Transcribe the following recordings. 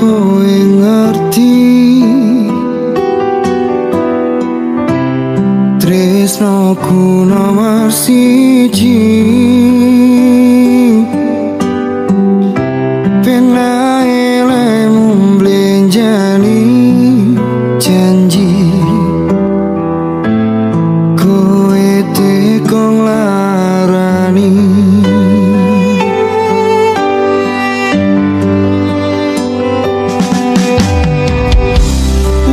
kowe ngerti tresnoku nomor siji. Penae lemu mblenjani janji kowe tekong larani.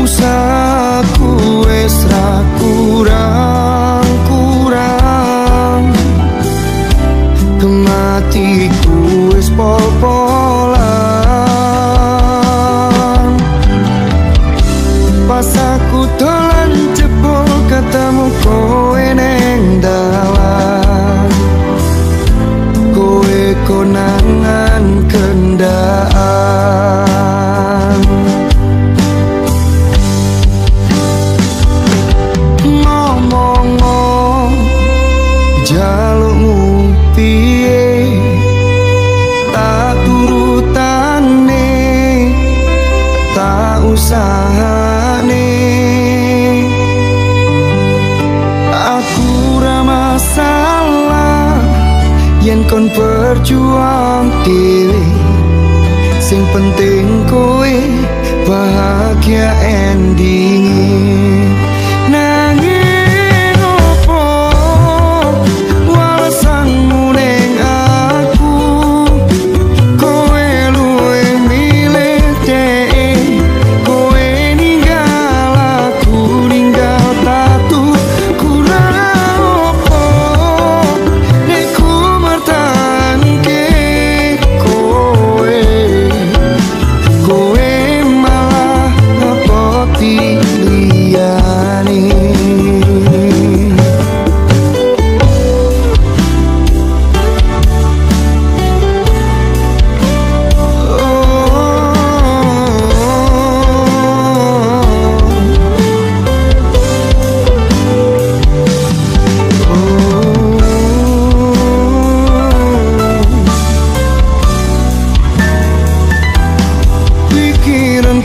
Usahaku wis ra kurang-kurang, kematiku wis pol-polan. Pas aku dolan jebol ketemu kowe neng dalan, kowe konangan kendaan. Ngomong jalukmu piye tak turutane, tak usahane. Aku ra masalah yen kon berjuang dhewe, sing penting kowe bahagia endinge. Nanging opo walesanmu ning aku, kowe luwe milih dhek, kowe ninggal aku ninggal tatu. Kurang opo nek ku mertahanke kowe, kowe malah ngepoti liyane. Pikiran